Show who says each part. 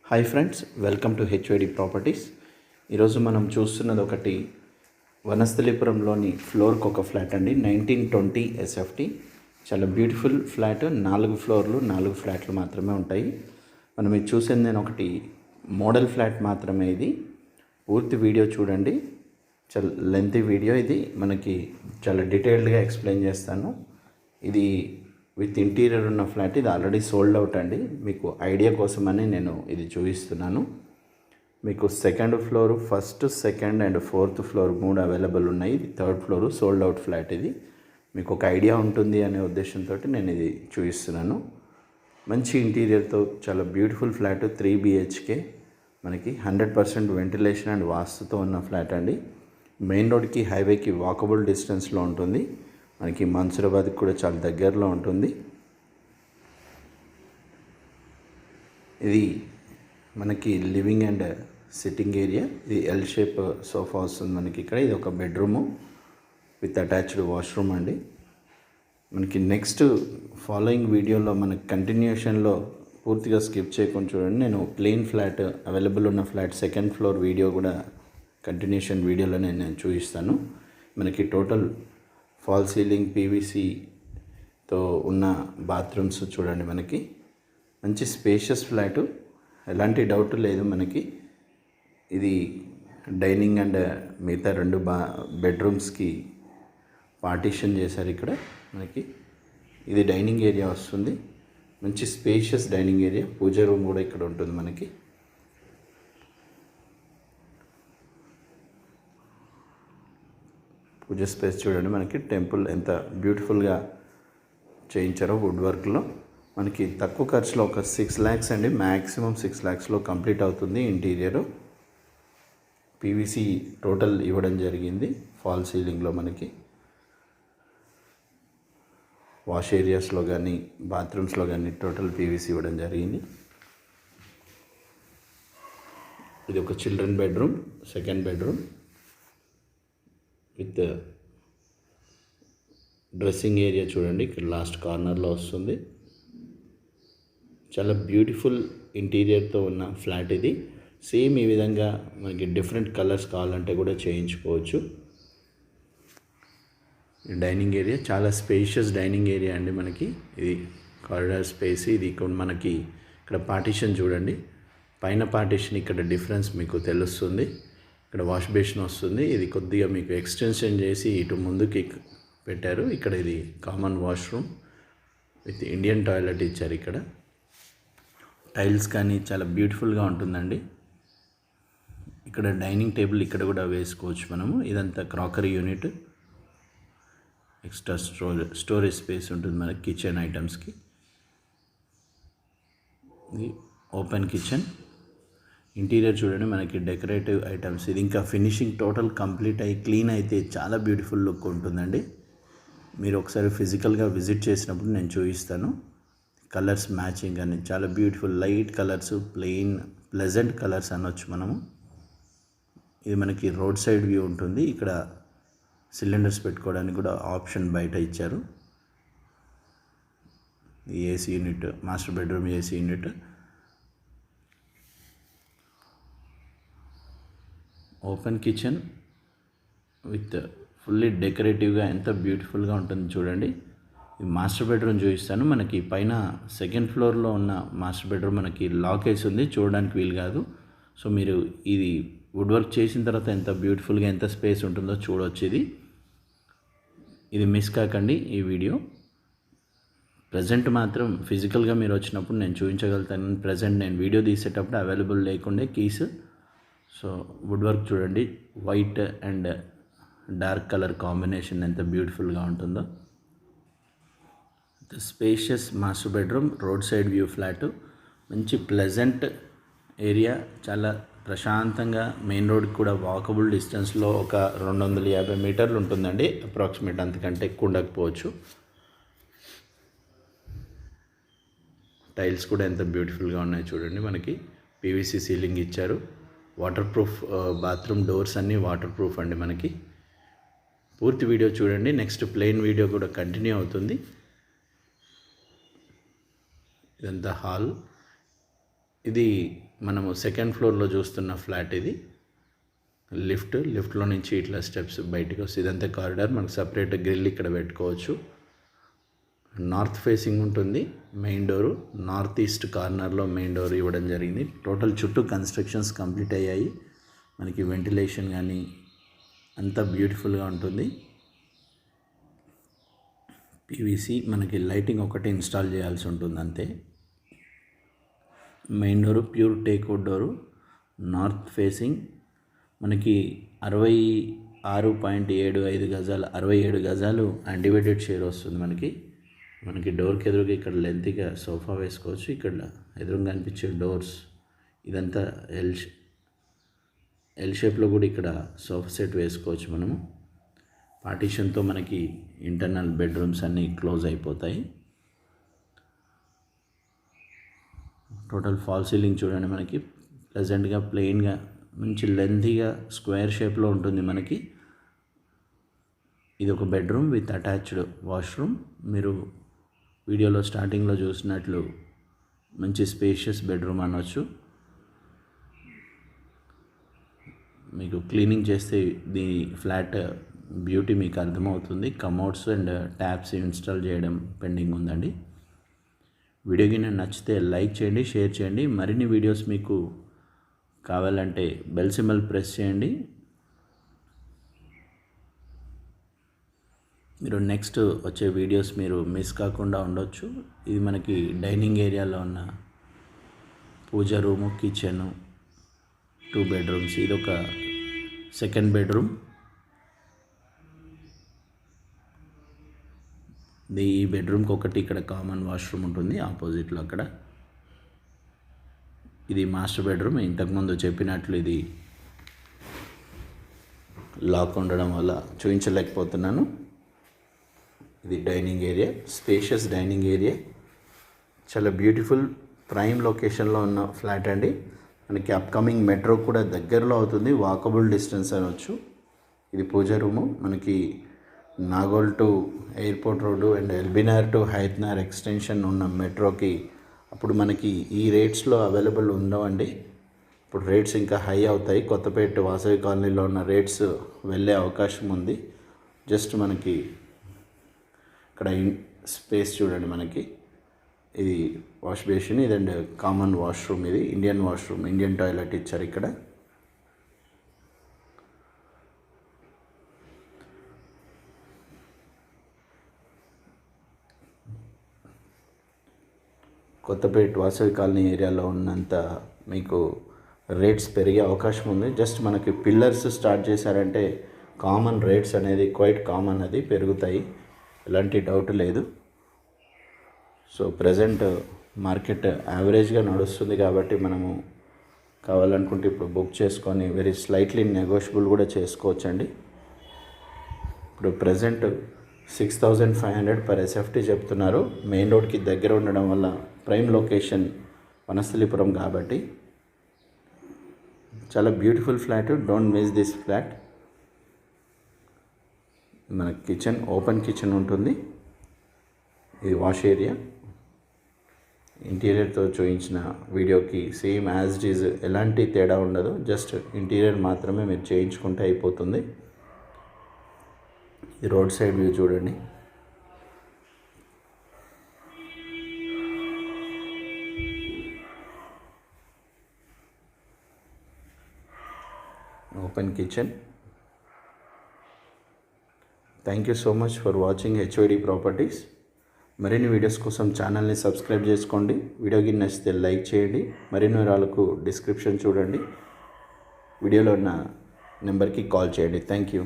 Speaker 1: Hi friends, welcome to HYD properties. ఈరోజు మనం చూస్తున్నది ఒకటి వనస్థలిపురంలోని ఫ్లోర్కి ఒక ఫ్లాట్ అండి. 1920 SFT. చాలా బ్యూటిఫుల్ ఫ్లాట్. 4 ఫ్లోర్లు 4 ఫ్లాట్లు మాత్రమే ఉంటాయి. మనం ఇది చూసేది నేను ఒకటి మోడల్ ఫ్లాట్ మాత్రమే. ఇది పూర్తి వీడియో చూడండి. చాలా లెంతీ వీడియో ఇది. మనకి చాలా డీటెయిల్డ్గా ఎక్స్ప్లెయిన్ చేస్తాను. ఇది విత్ ఇంటీరియర్ ఉన్న ఫ్లాట్. ఇది ఆల్రెడీ సోల్డ్ అవుట్ అండి. మీకు ఐడియా కోసమని నేను ఇది చూపిస్తున్నాను. మీకు second floor, first, second and fourth floor 3 available ఉన్నాయి. ఇది third floor sold out flat. ఇది మీకు ఒక ఐడియా ఉంటుంది అనే ఉద్దేశంతో నేను ఇది చూపిస్తున్నాను. మంచి ఇంటీరియర్తో చాలా బ్యూటిఫుల్ ఫ్లాట్. 3 BHK. మనకి 100% వెంటిలేషన్ అండ్ వాస్తుతో ఉన్న ఫ్లాట్ అండి. మెయిన్ రోడ్కి, హైవేకి వాకబుల్ డిస్టెన్స్లో ఉంటుంది. మనకి మన్సూరాబాద్కి కూడా చాలా దగ్గరలో ఉంటుంది. ఇది మనకి లివింగ్ అండ్ సిట్టింగ్ ఏరియా. ఇది ఎల్ షేప్ సోఫా వస్తుంది మనకి ఇక్కడ. ఇది ఒక బెడ్రూము విత్ అటాచ్డ్ వాష్రూమ్ అండి. మనకి నెక్స్ట్ ఫాలోయింగ్ వీడియోలో మనకి కంటిన్యూషన్లో పూర్తిగా స్కిప్ చేయకుండా చూడండి. నేను ప్లెయిన్ ఫ్లాట్ అవైలబుల్ ఉన్న ఫ్లాట్ సెకండ్ ఫ్లోర్ వీడియో కూడా కంటిన్యూషన్ వీడియోలో నేను చూపిస్తాను. మనకి టోటల్ ఫాల్ సీలింగ్ PVCతో ఉన్న బాత్రూమ్స్ చూడండి. మనకి మంచి స్పేషియస్ ఫ్లాటు, ఎలాంటి డౌట్ లేదు మనకి. ఇది డైనింగ్ అండ్ మిగతా 2 బెడ్రూమ్స్కి పార్టీషన్ చేశారు ఇక్కడ మనకి. ఇది డైనింగ్ ఏరియా వస్తుంది. మంచి స్పేషియస్ డైనింగ్ ఏరియా. పూజ రూమ్ కూడా ఇక్కడ ఉంటుంది మనకి. పూజ స్పేస్ చూడండి. మనకి టెంపుల్ ఎంత బ్యూటిఫుల్గా చేయించారో వుడ్ వర్క్లో. మనకి తక్కువ ఖర్చులో ఒక 6 lakhs అండి. మ్యాక్సిమం 6 lakhsలో కంప్లీట్ అవుతుంది ఇంటీరియరు. PVC టోటల్ ఇవ్వడం జరిగింది. ఫాల్ సీలింగ్లో మనకి వాష్ ఏరియాస్లో కానీ బాత్రూమ్స్లో కానీ టోటల్ PVC ఇవ్వడం జరిగింది. ఇది ఒక children bedroom, second bedroom with dressing area చూడండి. ఇక్కడ లాస్ట్ కార్నర్లో వస్తుంది. చాలా బ్యూటిఫుల్ ఇంటీరియర్తో ఉన్న ఫ్లాట్ ఇది. సేమ్ ఈ విధంగా మనకి డిఫరెంట్ కలర్స్ కావాలంటే కూడా చేయించుకోవచ్చు. డైనింగ్ ఏరియా చాలా స్పేషియస్ డైనింగ్ ఏరియా అండి మనకి. ఇది కారిడార్ స్పేస్. ఇది మనకి ఇక్కడ పార్టీషన్ చూడండి. పైన పార్టీషన్ ఇక్కడ డిఫరెన్స్ మీకు తెలుస్తుంది. ఇక్కడ వాష్ బేసిన్ వస్తుంది. ఇది కొద్దిగా మీకు ఎక్స్టెన్షన్ చేసి ఇటు ముందుకి పెట్టారు. ఇక్కడ ఇది common washroom with Indian toilet ఇచ్చారు. ఇక్కడ టైల్స్ కానీ చాలా బ్యూటిఫుల్గా ఉంటుందండి. ఇక్కడ డైనింగ్ టేబుల్ ఇక్కడ కూడా వేసుకోవచ్చు మనము. ఇదంతా crockery unit. Extra storage space ఉంటుంది మనకి కిచెన్ ఐటమ్స్కి. ఇది ఓపెన్ కిచెన్. ఇంటీరియర్ చూడండి మనకి డెకరేటివ్ ఐటమ్స్. ఇది ఇంకా ఫినిషింగ్ టోటల్ కంప్లీట్ అయ్యి క్లీన్ అయితే చాలా బ్యూటిఫుల్ లుక్ ఉంటుందండి. మీరు ఒకసారి ఫిజికల్గా విజిట్ చేసినప్పుడు నేను చూపిస్తాను. కలర్స్ మ్యాచింగ్ అని చాలా beautiful light colours, plain pleasant colours అనొచ్చు మనము. ఇది మనకి రోడ్ సైడ్ వ్యూ ఉంటుంది. ఇక్కడ సిలిండర్స్ పెట్టుకోవడానికి కూడా ఆప్షన్ బయట ఇచ్చారు. ఈ AC unit, master bedroom AC unit. Open kitchen with fully డెకరేటివ్గా ఎంత బ్యూటిఫుల్గా ఉంటుంది చూడండి. ఈ మాస్టర్ బెడ్రూమ్ చూపిస్తాను. మనకి పైన సెకండ్ ఫ్లోర్లో ఉన్న మాస్టర్ బెడ్రూమ్ మనకి లాక్ వేసి ఉంది, చూడడానికి వీలు కాదు. సో మీరు ఇది వుడ్ వర్క్ చేసిన తర్వాత ఎంత బ్యూటిఫుల్గా ఎంత స్పేస్ ఉంటుందో చూడవచ్చు. ఇది మిస్ కాకండి ఈ వీడియో. ప్రజెంట్ మాత్రం ఫిజికల్గా మీరు వచ్చినప్పుడు నేను చూపించగలుగుతాను. ప్రజెంట్ నేను వీడియో తీసేటప్పుడు అవైలబుల్ లేకుండే కీస్. సో వుడ్ వర్క్ చూడండి. White and dark colour combination ఎంత బ్యూటిఫుల్గా ఉంటుందో. Spacious master bedroom, road side view flat. మంచి ప్లెజెంట్ ఏరియా. చాలా ప్రశాంతంగా మెయిన్ రోడ్కి కూడా వాకబుల్ డిస్టెన్స్లో ఒక 250 మీటర్లు ఉంటుందండి అప్రాక్సిమేట్. అంతకంటే ఎక్కువ ఉండకపోవచ్చు. టైల్స్ కూడా ఎంత బ్యూటిఫుల్గా ఉన్నాయి చూడండి. మనకి PVC సీలింగ్ ఇచ్చారు. వాటర్ ప్రూఫ్ బాత్రూమ్ డోర్స్ అన్నీ వాటర్ ప్రూఫ్ అండి మనకి. పూర్తి వీడియో చూడండి. నెక్స్ట్ ప్లెయిన్ వీడియో కూడా కంటిన్యూ అవుతుంది. ఇదంతా హాల్. ఇది మనము సెకండ్ ఫ్లోర్లో చూస్తున్న ఫ్లాట్ ఇది. లిఫ్ట్లో నుంచి ఇట్లా స్టెప్స్ బయటకు వస్తుంది. ఇదంతా కారిడార్. మనకు సపరేట్ గ్రిల్ ఇక్కడ పెట్టుకోవచ్చు. నార్త్ ఫేసింగ్ ఉంటుంది. మెయిన్ డోరు నార్త్ ఈస్ట్ కార్నర్లో మెయిన్ డోర్ ఇవ్వడం జరిగింది. టోటల్ చుట్టూ కన్స్ట్రక్షన్స్ కంప్లీట్ అయ్యాయి. మనకి వెంటిలేషన్ కానీ అంతా బ్యూటిఫుల్గా ఉంటుంది. పీవీసీ మనకి లైటింగ్ ఒకటి ఇన్స్టాల్ చేయాల్సి ఉంటుంది అంతే. Main door pure teakwood door, north facing. మనకి 66.75 గజాలు, 67 గజాలు అన్డివైడెడ్ షేర్ వస్తుంది. మనకి డోర్కి ఎదురుగా ఇక్కడ లెంత్గా సోఫా వేసుకోవచ్చు. ఇక్కడ ఎదురుగా కనిపించే డోర్స్ ఇదంతా ఎల్ షేప్లో కూడా ఇక్కడ సోఫా సెట్ వేసుకోవచ్చు మనము. పార్టీషన్తో మనకి ఇంటర్నల్ బెడ్రూమ్స్ అన్నీ క్లోజ్ అయిపోతాయి. టోటల్ ఫాల్ సీలింగ్ చూడండి. మనకి ప్లెజెంట్గా ప్లెయిన్గా మంచి లెంతీగా స్క్వేర్ షేప్లో ఉంటుంది. మనకి ఇది ఒక బెడ్రూమ్ విత్ అటాచ్డ్ వాష్రూమ్. మీరు వీడియోలో స్టార్టింగ్లో చూసినట్లు మంచి స్పేషియస్ బెడ్రూమ్ అనవచ్చు. మీకు క్లీనింగ్ చేస్తే దీని ఫ్లాట్ బ్యూటీ మీకు అర్థమవుతుంది. కమోడ్స్ అండ్ ట్యాప్స్ ఇన్స్టాల్ చేయడం పెండింగ్ ఉందండి. వీడియో కింద నచ్చితే లైక్ చేయండి, షేర్ చేయండి. మరిన్ని వీడియోస్ మీకు కావాలంటే బెల్ సింబల్ ప్రెస్ చేయండి. మీరు నెక్స్ట్ వచ్చే వీడియోస్ మీరు మిస్ కాకుండా ఉండొచ్చు. ఇది మనకి డైనింగ్ ఏరియాలో ఉన్న పూజ రూము, కిచెను, 2 బెడ్రూమ్స్. ఇది ఒక సెకండ్ బెడ్రూమ్. ఈ బెడ్రూమ్కి ఒకటి ఇక్కడ కామన్ వాష్రూమ్ ఉంటుంది ఆపోజిట్లో అక్కడ. ఇది మాస్టర్ బెడ్రూమ్. ఇంతకుముందు చెప్పినట్లు ఇది లాక్ ఉండడం వల్ల చూపించలేకపోతున్నాను. ఇది dining area, spacious dining area. చాలా బ్యూటిఫుల్ ప్రైమ్ లొకేషన్లో ఉన్న ఫ్లాట్ అండి. మనకి అప్కమింగ్ మెట్రో కూడా దగ్గరలో అవుతుంది, వాకబుల్ డిస్టెన్స్ అనవచ్చు. ఇది పూజ రూము. మనకి Nagole to airport road and LB Nagar to Hayathnagar extension ఉన్న మెట్రోకి అప్పుడు మనకి ఈ రేట్స్లో అవైలబుల్ ఉండవండి. ఇప్పుడు రేట్స్ ఇంకా హై అవుతాయి. కొత్తపేట వాసవి కాలనీలో ఉన్న రేట్స్ వెళ్ళే అవకాశం ఉంది. జస్ట్ మనకి ఇక్కడ స్పేస్ చూడండి. మనకి ఇది వాష్ బేసిన్, ఇదండి కామన్ వాష్రూమ్. ఇది ఇండియన్ వాష్రూమ్, ఇండియన్ టాయిలెట్ ఇచ్చారు ఇక్కడ. కొత్తపేట వాసవి కాలనీ ఏరియాలో ఉన్నంత మీకు రేట్స్ పెరిగే అవకాశం ఉంది. జస్ట్ మనకి పిల్లర్స్ స్టార్ట్ చేశారంటే కామన్ రేట్స్ అనేది క్వైట్ కామన్, అది పెరుగుతాయి, ఎలాంటి డౌట్ లేదు. సో ప్రజెంట్ మార్కెట్ యావరేజ్గా నడుస్తుంది కాబట్టి మనము కావాలనుకుంటే ఇప్పుడు బుక్ చేసుకొని వెరీ స్లైట్లీ నెగోషియబుల్ కూడా చేసుకోవచ్చండి. ఇప్పుడు ప్రజెంట్ 6,500 పర్ ఎస్ఎఫ్టీ చెప్తున్నారు. మెయిన్ రోడ్కి దగ్గర ఉండడం వల్ల ప్రైమ్ లొకేషన్ వనస్థలిపురం కాబట్టి చాలా beautiful flat. Don't miss this flat. మన కిచెన్ ఓపెన్ కిచెన్ ఉంటుంది. ఇది వాష్ ఏరియా. ఇంటీరియర్తో చూపించిన వీడియోకి సేమ్ యాజ్ ఇట్ ఈజ్ ఎలాంటి తేడా ఉండదు. జస్ట్ ఇంటీరియర్ మాత్రమే మీరు చేయించుకుంటే అయిపోతుంది. ఈ రోడ్ సైడ్ వ్యూ చూడండి. Open kitchen. Thank you so much for watching HYD properties. మరిన్ని వీడియోస్ కోసం ఛానల్ని సబ్స్క్రైబ్ చేసుకోండి. వీడియోకి నచ్చితే లైక్ చేయండి. మరిన్ని వివరాలకు డిస్క్రిప్షన్ చూడండి. వీడియోలో ఉన్న నెంబర్కి కాల్ చేయండి. Thank you.